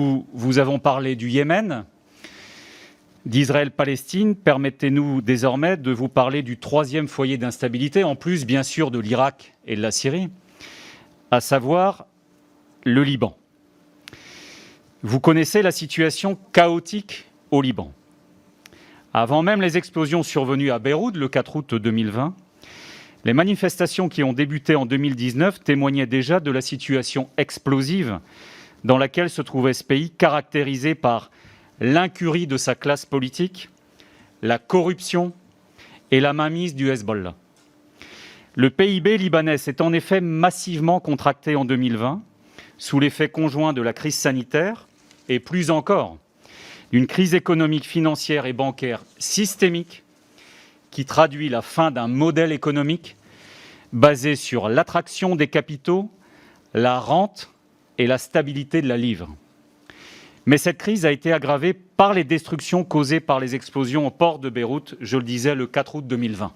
Nous vous avons parlé du Yémen, d'Israël-Palestine. Permettez-nous désormais de vous parler du troisième foyer d'instabilité, en plus bien sûr de l'Irak et de la Syrie, à savoir le Liban. Vous connaissez la situation chaotique au Liban. Avant même les explosions survenues à Beyrouth le 4 août 2020, les manifestations qui ont débuté en 2019 témoignaient déjà de la situation explosive dans laquelle se trouvait ce pays, caractérisé par l'incurie de sa classe politique, la corruption et la mainmise du Hezbollah. Le PIB libanais s'est en effet massivement contracté en 2020, sous l'effet conjoint de la crise sanitaire et plus encore d'une crise économique, financière et bancaire systémique qui traduit la fin d'un modèle économique basé sur l'attraction des capitaux, la rente et la stabilité de la livre. Mais cette crise a été aggravée par les destructions causées par les explosions au port de Beyrouth, je le disais, le 4 août 2020.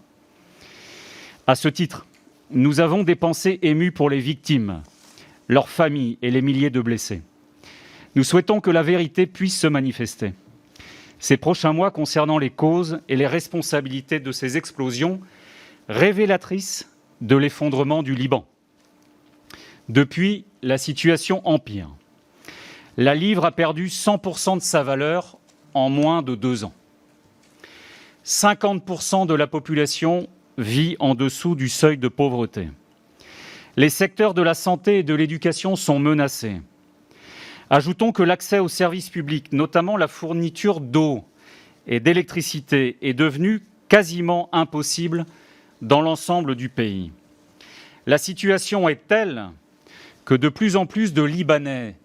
À ce titre, nous avons des pensées émues pour les victimes, leurs familles et les milliers de blessés. Nous souhaitons que la vérité puisse se manifester. Ces prochains mois concernant les causes et les responsabilités de ces explosions révélatrices de l'effondrement du Liban. Depuis, la situation empire. La livre a perdu 100% de sa valeur en moins de 2 ans. 50% de la population vit en dessous du seuil de pauvreté. Les secteurs de la santé et de l'éducation sont menacés. Ajoutons que l'accès aux services publics, notamment la fourniture d'eau et d'électricité, est devenu quasiment impossible dans l'ensemble du pays. La situation est telle que de plus en plus de Libanais,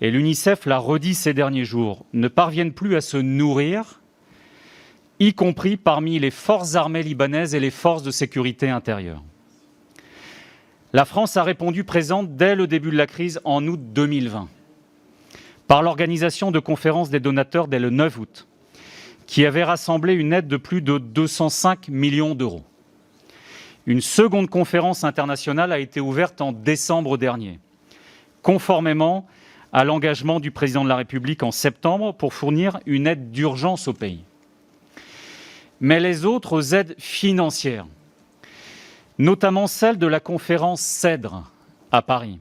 et l'UNICEF l'a redit ces derniers jours, ne parviennent plus à se nourrir, y compris parmi les forces armées libanaises et les forces de sécurité intérieure. La France a répondu présente dès le début de la crise en août 2020, par l'organisation de conférences des donateurs dès le 9 août, qui avait rassemblé une aide de plus de 205 millions d'euros. Une seconde conférence internationale a été ouverte en décembre dernier, conformément à l'engagement du président de la République en septembre pour fournir une aide d'urgence au pays. Mais les autres aides financières, notamment celle de la conférence CEDRE à Paris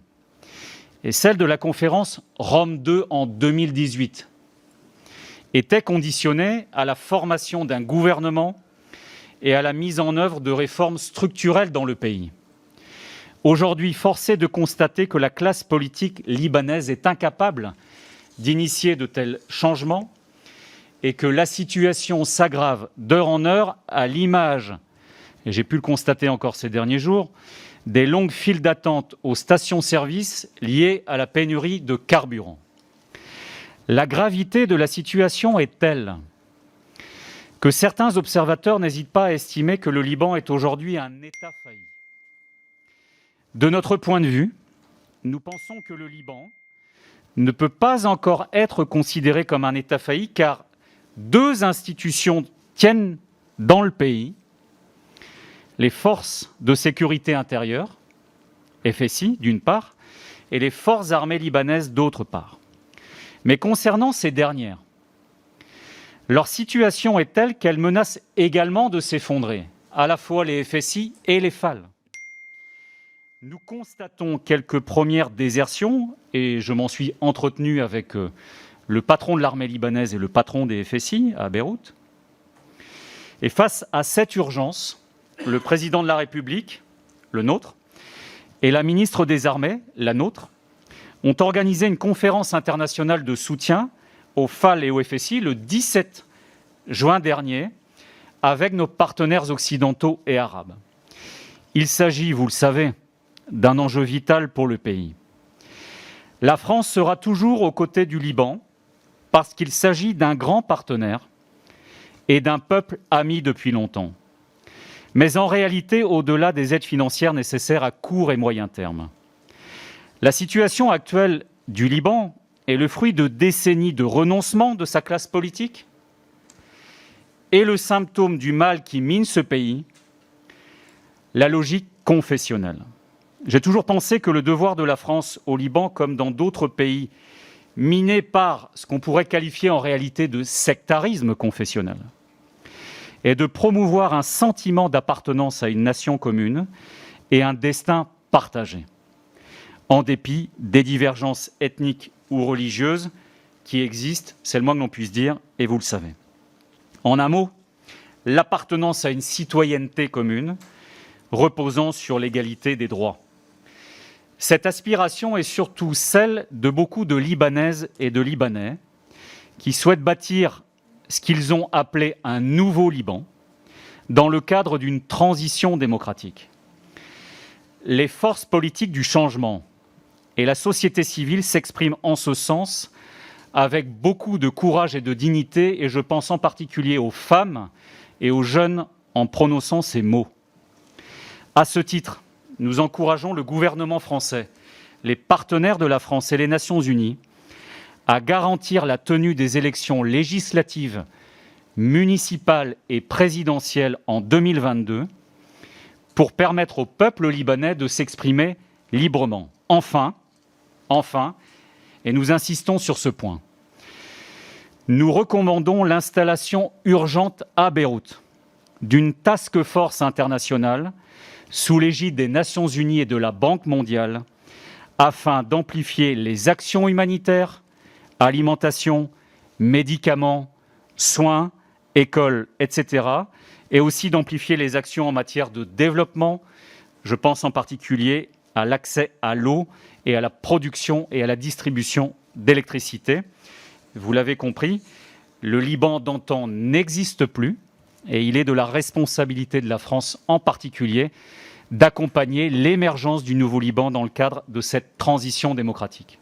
et celle de la conférence Rome II en 2018, étaient conditionnées à la formation d'un gouvernement et à la mise en œuvre de réformes structurelles dans le pays. Aujourd'hui, force est de constater que la classe politique libanaise est incapable d'initier de tels changements et que la situation s'aggrave d'heure en heure à l'image, et j'ai pu le constater encore ces derniers jours, des longues files d'attente aux stations-service liées à la pénurie de carburant. La gravité de la situation est telle que certains observateurs n'hésitent pas à estimer que le Liban est aujourd'hui un État failli. De notre point de vue, nous pensons que le Liban ne peut pas encore être considéré comme un État failli car 2 institutions tiennent dans le pays, les forces de sécurité intérieure, FSI d'une part, et les forces armées libanaises d'autre part. Mais concernant ces dernières, leur situation est telle qu'elle menace également de s'effondrer, à la fois les FSI et les FAL. Nous constatons quelques premières désertions, et je m'en suis entretenu avec le patron de l'armée libanaise et le patron des FSI à Beyrouth. Et face à cette urgence, le président de la République, le nôtre, et la ministre des Armées, la nôtre, ont organisé une conférence internationale de soutien aux FAL et au FSI le 17 juin dernier avec nos partenaires occidentaux et arabes. Il s'agit, vous le savez, d'un enjeu vital pour le pays. La France sera toujours aux côtés du Liban parce qu'il s'agit d'un grand partenaire et d'un peuple ami depuis longtemps. Mais en réalité, au-delà des aides financières nécessaires à court et moyen terme. La situation actuelle du Liban est le fruit de décennies de renoncement de sa classe politique et le symptôme du mal qui mine ce pays, la logique confessionnelle. J'ai toujours pensé que le devoir de la France au Liban, comme dans d'autres pays minée par ce qu'on pourrait qualifier en réalité de sectarisme confessionnel, et de promouvoir un sentiment d'appartenance à une nation commune et un destin partagé, en dépit des divergences ethniques ou religieuses qui existent, c'est le moins que l'on puisse dire, et vous le savez. En un mot, l'appartenance à une citoyenneté commune reposant sur l'égalité des droits. Cette aspiration est surtout celle de beaucoup de Libanaises et de Libanais qui souhaitent bâtir ce qu'ils ont appelé un nouveau Liban dans le cadre d'une transition démocratique. Les forces politiques du changement et la société civile s'expriment en ce sens avec beaucoup de courage et de dignité, et je pense en particulier aux femmes et aux jeunes en prononçant ces mots. À ce titre, nous encourageons le gouvernement français, les partenaires de la France et les Nations unies à garantir la tenue des élections législatives, municipales et présidentielles en 2022 pour permettre au peuple libanais de s'exprimer librement. Enfin, et nous insistons sur ce point, nous recommandons l'installation urgente à Beyrouth d'une task force internationale sous l'égide des Nations unies et de la Banque mondiale afin d'amplifier les actions humanitaires, alimentation, médicaments, soins, écoles, etc. et aussi d'amplifier les actions en matière de développement. Je pense en particulier à l'accès à l'eau et à la production et à la distribution d'électricité. Vous l'avez compris, le Liban d'antan n'existe plus et il est de la responsabilité de la France en particulier d'accompagner l'émergence du nouveau Liban dans le cadre de cette transition démocratique.